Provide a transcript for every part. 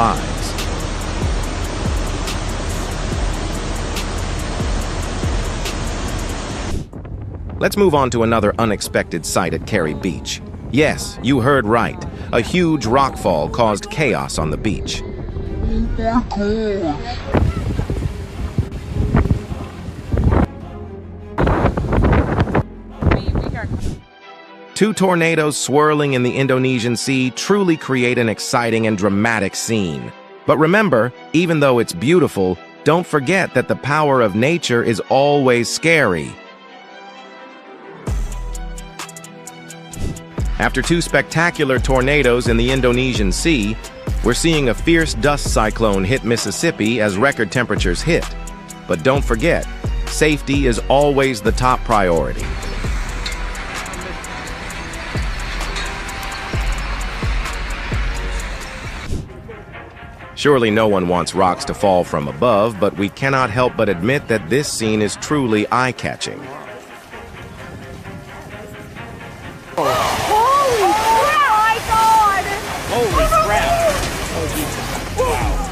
lives. Let's move on to another unexpected sight at Cary Beach. Yes, you heard right. A huge rockfall caused chaos on the beach. Two tornadoes swirling in the Indonesian Sea truly create an exciting and dramatic scene. But remember, even though it's beautiful, don't forget that the power of nature is always scary. After two spectacular tornadoes in the Indonesian Sea, we're seeing a fierce dust cyclone hit Mississippi as record temperatures hit. But don't forget, safety is always the top priority. Surely no one wants rocks to fall from above, but we cannot help but admit that this scene is truly eye-catching.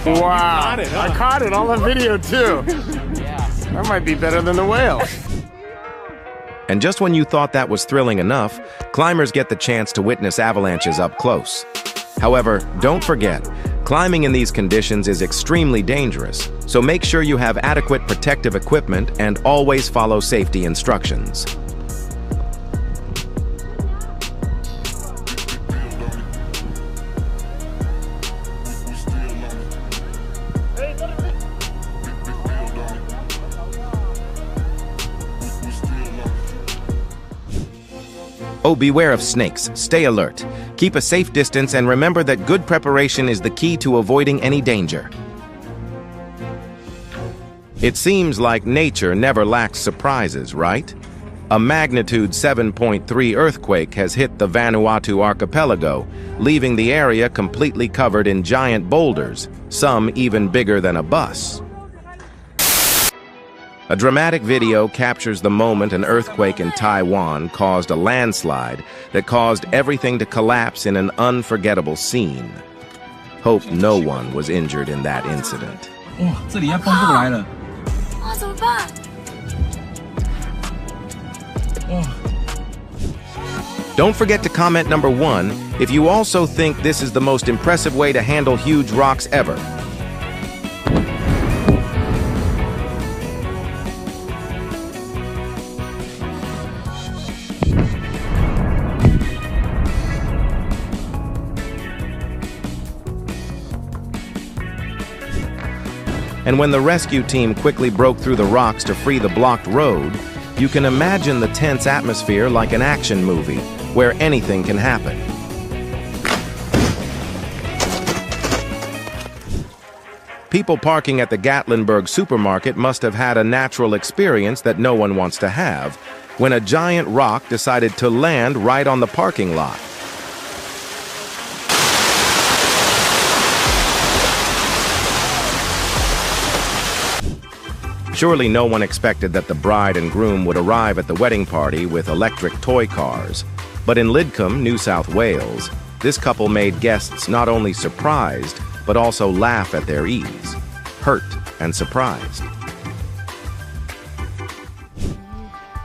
Wow, I caught it on the video too. That might be better than the whale. And just when you thought that was thrilling enough, climbers get the chance to witness avalanches up close. However, don't forget, climbing in these conditions is extremely dangerous, so make sure you have adequate protective equipment and always follow safety instructions. Oh, beware of snakes. Stay alert. Keep a safe distance and remember that good preparation is the key to avoiding any danger. It seems like nature never lacks surprises, right? A magnitude 7.3 earthquake has hit the Vanuatu archipelago, leaving the area completely covered in giant boulders, some even bigger than a bus. A dramatic video captures the moment an earthquake in Taiwan caused a landslide that caused everything to collapse in an unforgettable scene. Hope no one was injured in that incident. Don't forget to comment number 1 if you also think this is the most impressive way to handle huge rocks ever. And when the rescue team quickly broke through the rocks to free the blocked road, you can imagine the tense atmosphere like an action movie, where anything can happen. People parking at the Gatlinburg supermarket must have had a natural experience that no one wants to have, when a giant rock decided to land right on the parking lot. Surely no one expected that the bride and groom would arrive at the wedding party with electric toy cars. But in Lidcombe, New South Wales, this couple made guests not only surprised, but also laugh at their ease, hurt and surprised.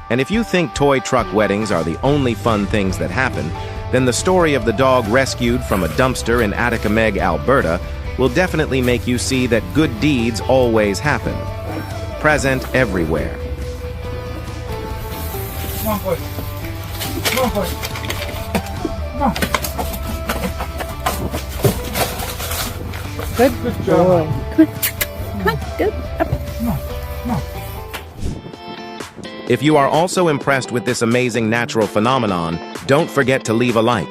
And if you think toy truck weddings are the only fun things that happen, then the story of the dog rescued from a dumpster in Atacameg, Alberta, will definitely make you see that good deeds always happen. Present everywhere. Come on, boy. Come on, boy. Come on. Good job. Come on, go up. Come on, come on. If you are also impressed with this amazing natural phenomenon, don't forget to leave a like.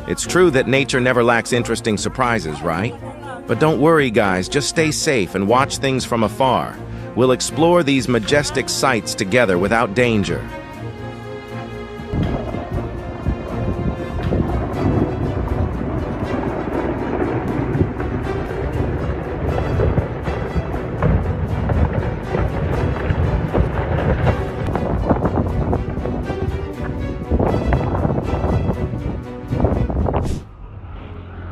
It's true that nature never lacks interesting surprises, right? But don't worry, guys, just stay safe and watch things from afar. We'll explore these majestic sights together without danger.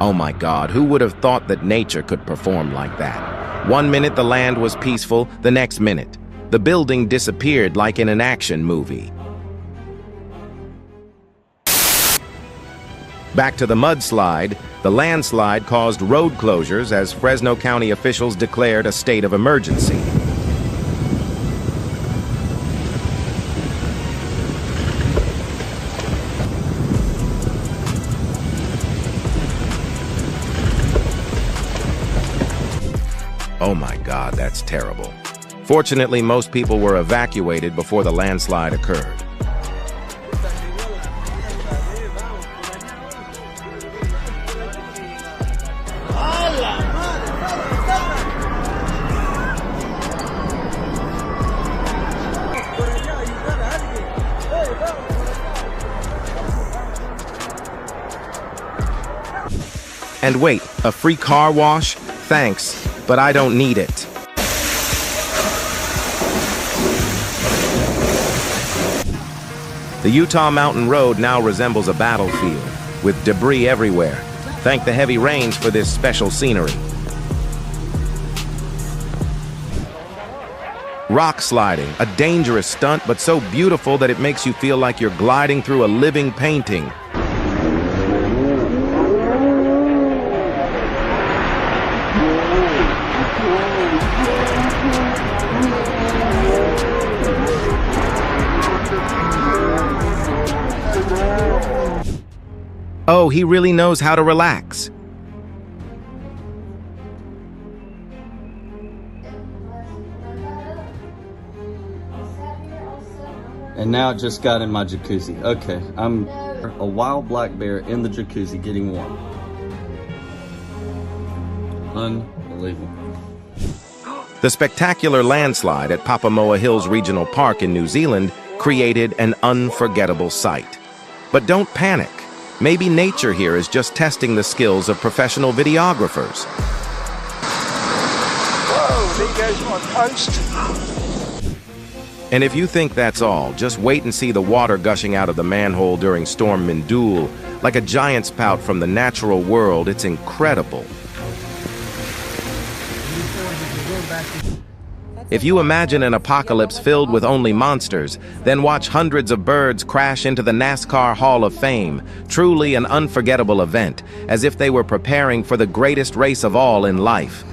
Oh my God, who would have thought that nature could perform like that? One minute the land was peaceful, the next minute, the building disappeared like in an action movie. Back to the mudslide, the landslide caused road closures as Fresno County officials declared a state of emergency. Oh my God, that's terrible. Fortunately, most people were evacuated before the landslide occurred. And wait, a free car wash? Thanks, but I don't need it. The Utah Mountain Road now resembles a battlefield, with debris everywhere. Thank the heavy rains for this special scenery. Rock sliding, a dangerous stunt, but so beautiful that it makes you feel like you're gliding through a living painting. Oh, he really knows how to relax. And now it just got in my jacuzzi. Okay, I'm a wild black bear in the jacuzzi getting warm. Unbelievable. The spectacular landslide at Papamoa Hills Regional Park in New Zealand created an unforgettable sight. But don't panic. Maybe nature here is just testing the skills of professional videographers. Whoa, there goes my post. And if you think that's all, just wait and see the water gushing out of the manhole during Storm Mindul. Like a giant spout from the natural world, it's incredible. If you imagine an apocalypse filled with only monsters, then watch hundreds of birds crash into the NASCAR Hall of Fame. Truly an unforgettable event, as if they were preparing for the greatest race of all in life.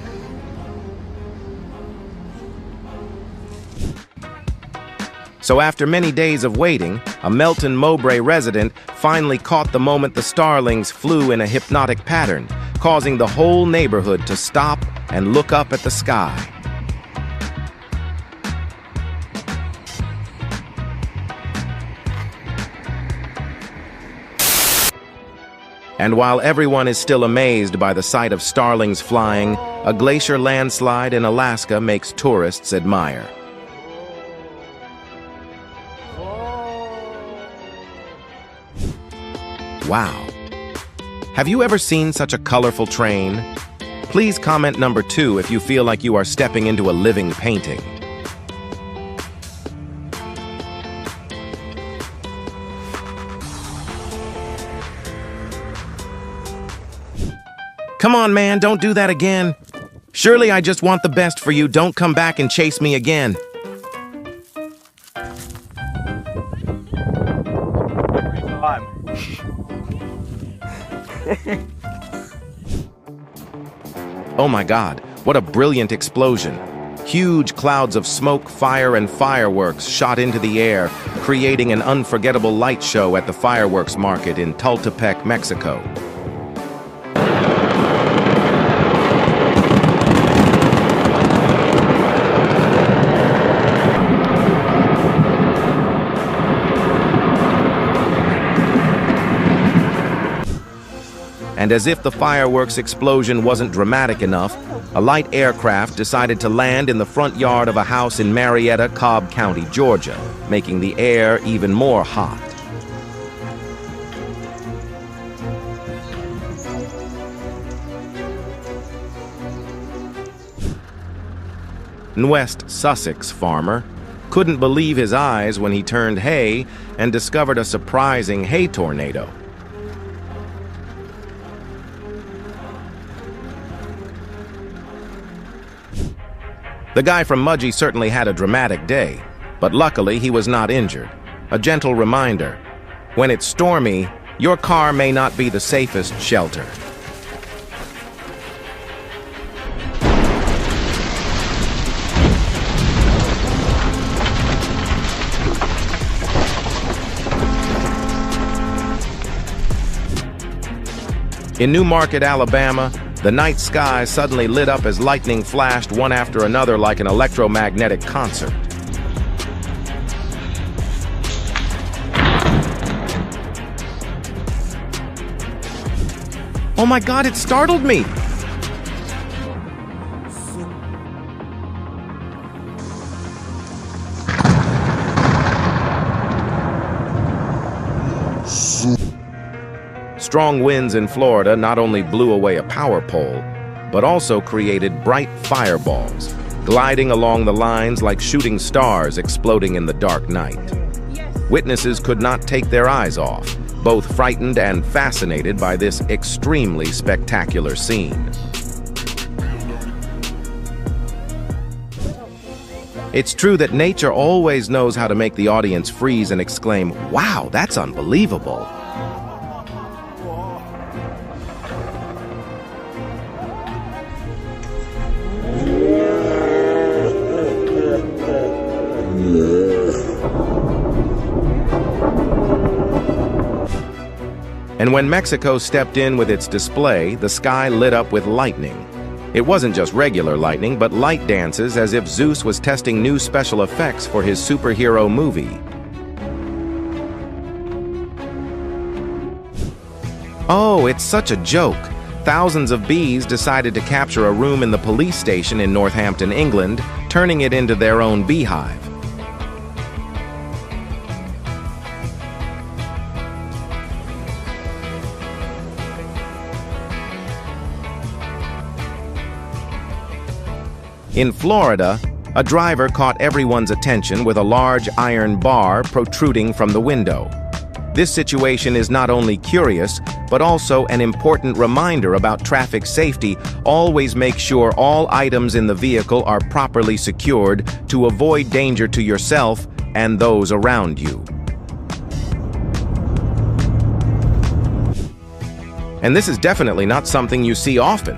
So after many days of waiting, a Melton Mowbray resident finally caught the moment the starlings flew in a hypnotic pattern, causing the whole neighborhood to stop and look up at the sky. And while everyone is still amazed by the sight of starlings flying, a glacier landslide in Alaska makes tourists admire. Wow. Have you ever seen such a colorful train? Please comment number 2 if you feel like you are stepping into a living painting. Come on, man, don't do that again. Surely I just want the best for you. Don't come back and chase me again. Oh my God, what a brilliant explosion. Huge clouds of smoke, fire, and fireworks shot into the air, creating an unforgettable light show at the fireworks market in Tultepec, Mexico. And as if the fireworks explosion wasn't dramatic enough, a light aircraft decided to land in the front yard of a house in Marietta, Cobb County, Georgia, making the air even more hot. An West Sussex farmer couldn't believe his eyes when he turned hay and discovered a surprising hay tornado. The guy from Mudgee certainly had a dramatic day, but luckily he was not injured. A gentle reminder: when it's stormy, your car may not be the safest shelter. In New Market, Alabama, the night sky suddenly lit up as lightning flashed one after another like an electromagnetic concert. Oh my God, it startled me! Strong winds in Florida not only blew away a power pole, but also created bright fireballs, gliding along the lines like shooting stars exploding in the dark night. Witnesses could not take their eyes off, both frightened and fascinated by this extremely spectacular scene. It's true that nature always knows how to make the audience freeze and exclaim, "Wow, that's unbelievable!" And when Mexico stepped in with its display, the sky lit up with lightning. It wasn't just regular lightning, but light dances as if Zeus was testing new special effects for his superhero movie. Oh, it's such a joke. Thousands of bees decided to capture a room in the police station in Northampton, England, turning it into their own beehive. In Florida, a driver caught everyone's attention with a large iron bar protruding from the window. This situation is not only curious, but also an important reminder about traffic safety. Always make sure all items in the vehicle are properly secured to avoid danger to yourself and those around you. And this is definitely not something you see often.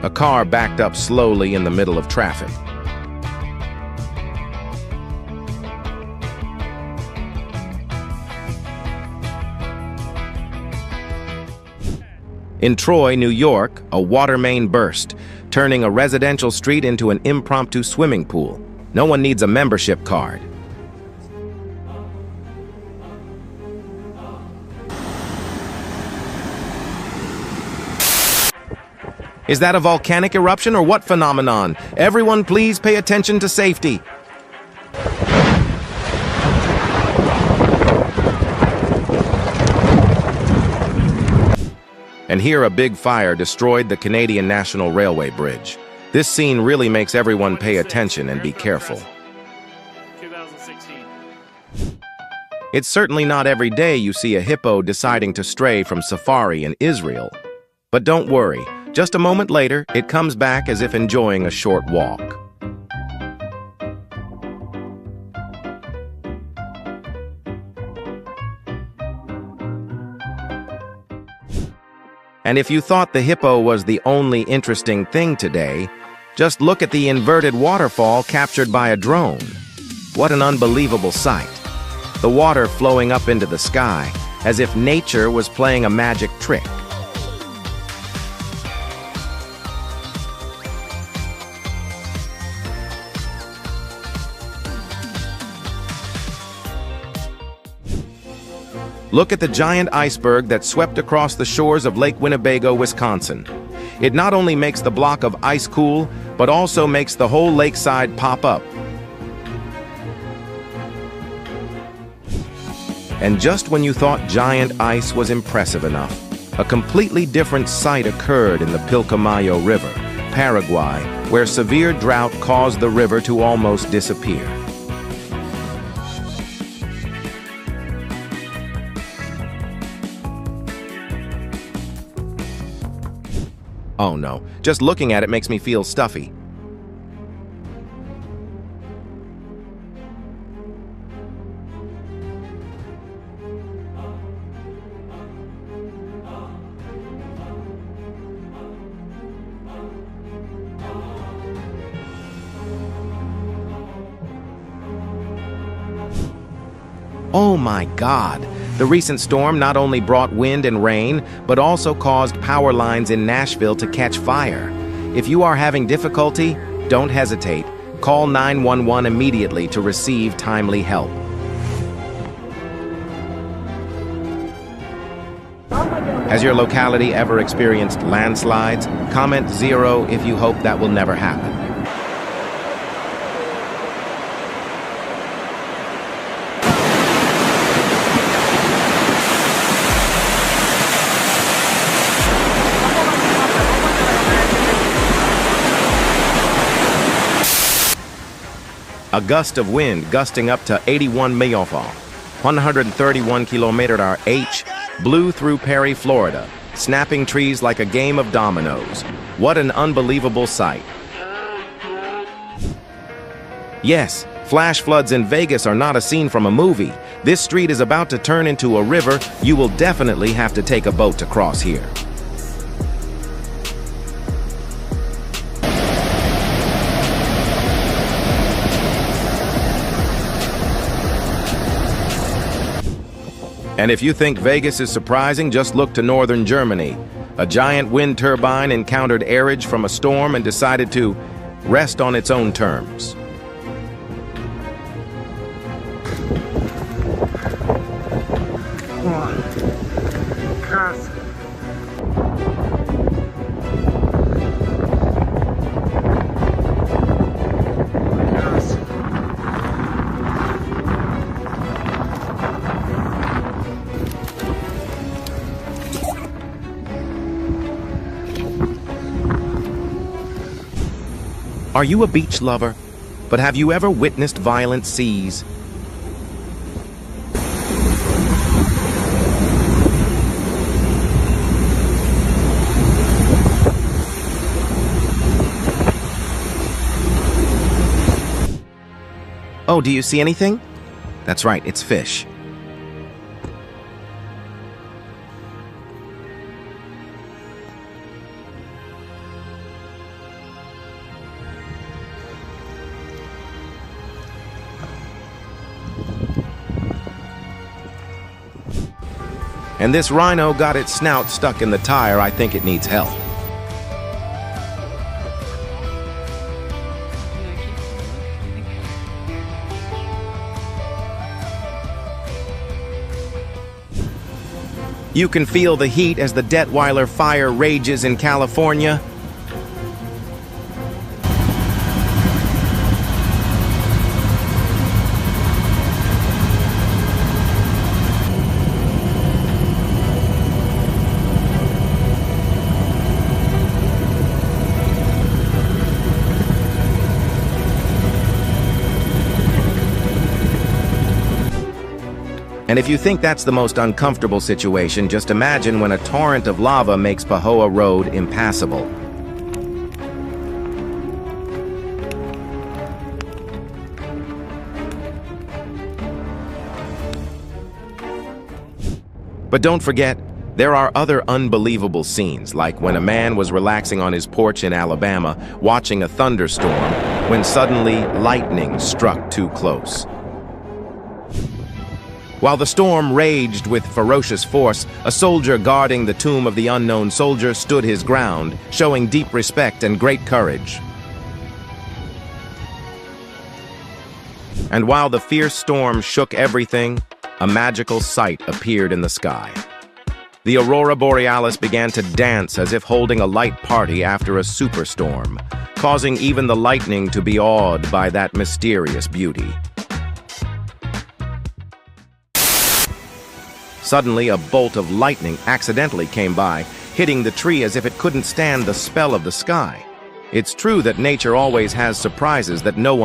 A car backed up slowly in the middle of traffic. In Troy, New York, a water main burst, turning a residential street into an impromptu swimming pool. No one needs a membership card. Is that a volcanic eruption or what phenomenon? Everyone please pay attention to safety. And here a big fire destroyed the Canadian National Railway bridge. This scene really makes everyone pay attention and be careful. 2016. It's certainly not every day you see a hippo deciding to stray from safari in Israel. But don't worry. Just a moment later, it comes back as if enjoying a short walk. And if you thought the hippo was the only interesting thing today, just look at the inverted waterfall captured by a drone. What an unbelievable sight. The water flowing up into the sky, as if nature was playing a magic trick. Look at the giant iceberg that swept across the shores of Lake Winnebago, Wisconsin. It not only makes the block of ice cool, but also makes the whole lakeside pop up. And just when you thought giant ice was impressive enough, a completely different sight occurred in the Pilcomayo River, Paraguay, where severe drought caused the river to almost disappear. Oh no, just looking at it makes me feel stuffy. Oh my God! The recent storm not only brought wind and rain, but also caused power lines in Nashville to catch fire. If you are having difficulty, don't hesitate. Call 911 immediately to receive timely help. Has your locality ever experienced landslides? Comment 0 if you hope that will never happen. A gust of wind gusting up to 81 miles, 131 km/h, blew through Perry, Florida, snapping trees like a game of dominoes. What an unbelievable sight. Yes, flash floods in Vegas are not a scene from a movie. This street is about to turn into a river. You will definitely have to take a boat to cross here. And if you think Vegas is surprising, just look to northern Germany. A giant wind turbine encountered airage from a storm and decided to rest on its own terms. Come on. Cross. Are you a beach lover? But have you ever witnessed violent seas? Oh, do you see anything? That's right, it's fish. And this rhino got its snout stuck in the tire. I think it needs help. You can feel the heat as the Detweiler fire rages in California. And if you think that's the most uncomfortable situation, just imagine when a torrent of lava makes Pahoa Road impassable. But don't forget, there are other unbelievable scenes, like when a man was relaxing on his porch in Alabama, watching a thunderstorm, when suddenly lightning struck too close. While the storm raged with ferocious force, a soldier guarding the tomb of the unknown soldier stood his ground, showing deep respect and great courage. And while the fierce storm shook everything, a magical sight appeared in the sky. The aurora borealis began to dance as if holding a light party after a superstorm, causing even the lightning to be awed by that mysterious beauty. Suddenly, a bolt of lightning accidentally came by, hitting the tree as if it couldn't stand the spell of the sky. It's true that nature always has surprises that no one